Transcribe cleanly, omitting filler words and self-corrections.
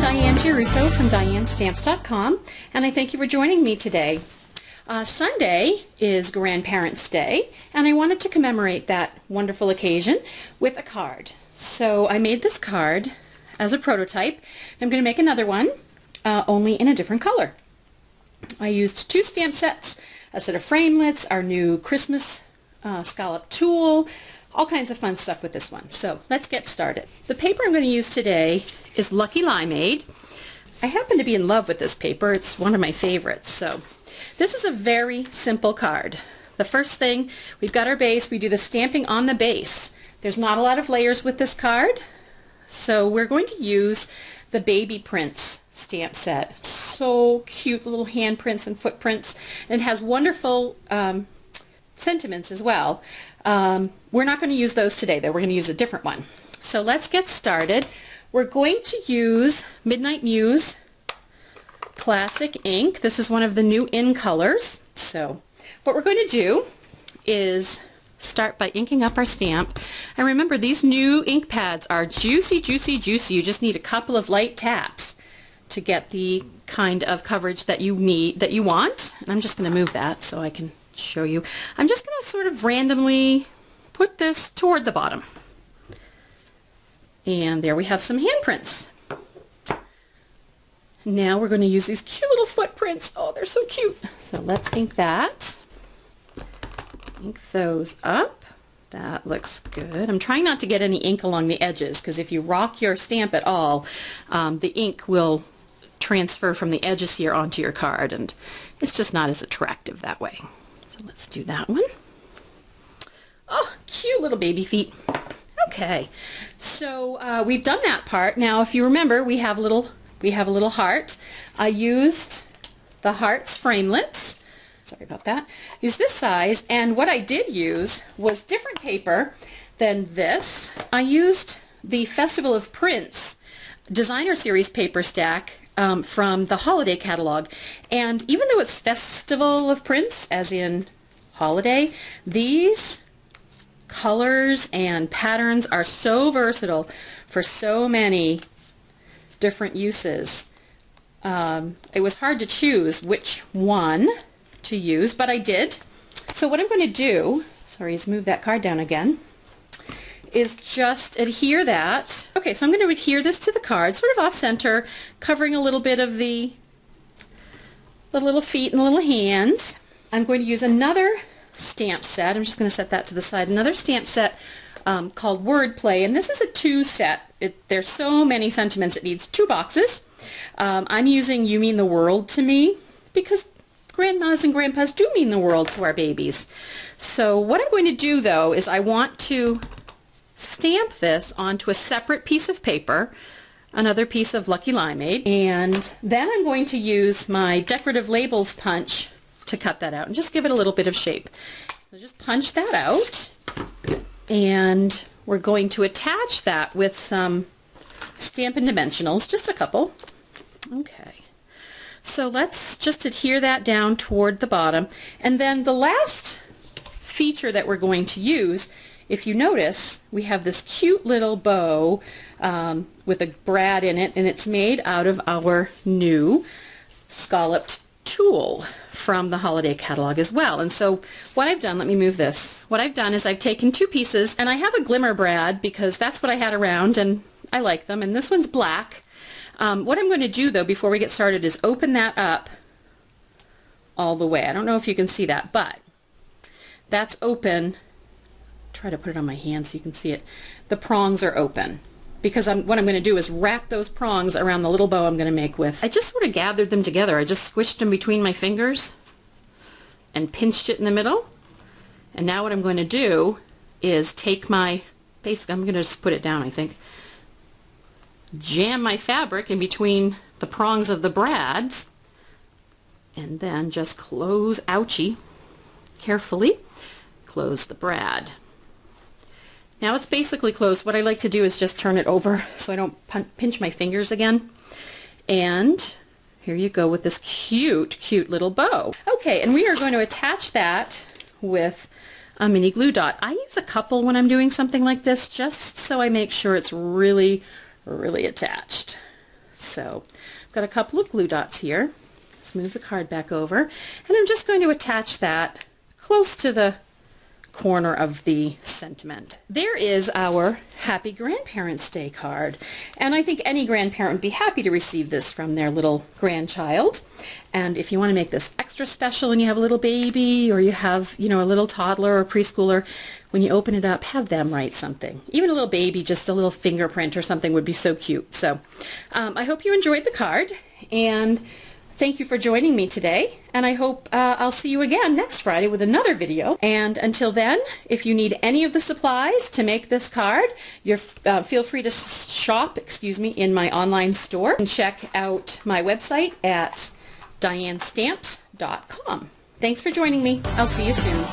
Diane Girusso from DianeStamps.com, and I thank you for joining me today. Sunday is Grandparents' Day, and I wanted to commemorate that wonderful occasion with a card. So I made this card as a prototype. I'm going to make another one, only in a different color. I used 2 stamp sets, a set of framelits, our new Christmas scallop tool, all kinds of fun stuff with this one. So let's get started. The paper I'm going to use today is Lucky Limeade. I happen to be in love with this paper. It's one of my favorites. So this is a very simple card. The first thing, we've got our base. We do the stamping on the base. There's not a lot of layers with this card, so we're going to use the Baby Prints stamp set. So cute, little handprints and footprints, and it has wonderful sentiments as well. We're not going to use those today, though. We're going to use a different one. So let's get started. We're going to use Midnight Muse Classic ink. This is one of the new in colors. So what we're going to do is start by inking up our stamp. And remember, these new ink pads are juicy, juicy, juicy. You just need a couple of light taps to get the kind of coverage that you need, that you want. And I'm just going to move that so I can show you. I'm just going to sort of randomly put this toward the bottom. And there we have some handprints. Now we're going to use these cute little footprints. Oh, they're so cute. So let's ink that. Ink those up. That looks good. I'm trying not to get any ink along the edges, because if you rock your stamp at all, the ink will transfer from the edges here onto your card, and it's just not as attractive that way. So let's do that one. Oh, cute little baby feet. Okay, so we've done that part. Now, if you remember, we have a little heart. I used the heart's framelits. Sorry about that. Use this size, and what I did use was different paper than this. I used the Festival of Prints Designer Series paper stack from the holiday catalog, and even though it's Festival of Prints, as in holiday, these colors and patterns are so versatile for so many different uses. It was hard to choose which one to use, but I did. So what I'm going to do, sorry, let's move that card down again, is just adhere that. Okay, so I'm going to adhere this to the card, sort of off center, covering a little bit of the little feet and the little hands. I'm going to use another stamp set. I'm just going to set that to the side. Another stamp set called Wordplay, and this is a 2 set. There's so many sentiments, it needs 2 boxes. I'm using You Mean the World to Me, because grandmas and grandpas do mean the world to our babies. So what I'm going to do, though, is I want to stamp this onto a separate piece of paper, another piece of Lucky Limeade, and then I'm going to use my decorative labels punch to cut that out and just give it a little bit of shape. So just punch that out, and we're going to attach that with some Stampin' Dimensionals, just a couple. Okay, so let's just adhere that down toward the bottom, and then the last feature that we're going to use, if you notice, we have this cute little bow with a brad in it, and it's made out of our new scalloped tool from the holiday catalog as well. And so what I've done, let me move this. What I've done is I've taken 2 pieces, and I have a glimmer brad because that's what I had around and I like them, and this one's black. What I'm going to do, though, before we get started is open that up all the way. I don't know if you can see that, but that's open. Try to put it on my hand so you can see it. The prongs are open, because what I'm going to do is wrap those prongs around the little bow I'm going to make with. I just sort of gathered them together. I just squished them between my fingers and pinched it in the middle. And now what I'm going to do is take my, basically I'm going to just put it down, I think, jam my fabric in between the prongs of the brads, and then just close, ouchie, carefully close the brad. Now it's basically closed. What I like to do is just turn it over so I don't pinch my fingers again. And here you go with this cute, cute little bow. Okay, and we are going to attach that with a mini glue dot. I use a couple when I'm doing something like this, just so I make sure it's really, really attached. So I've got a couple of glue dots here. Let's move the card back over, and I'm just going to attach that close to the corner of the sentiment. There is our Happy Grandparents' Day card, and I think any grandparent would be happy to receive this from their little grandchild. And if you want to make this extra special and you have a little baby, or you have, you know, a little toddler or preschooler, when you open it up, have them write something. Even a little baby, just a little fingerprint or something would be so cute. So I hope you enjoyed the card, and thank you for joining me today, and I hope I'll see you again next Friday with another video. And until then, if you need any of the supplies to make this card, feel free to shop, in my online store, and check out my website at dianestamps.com. Thanks for joining me. I'll see you soon.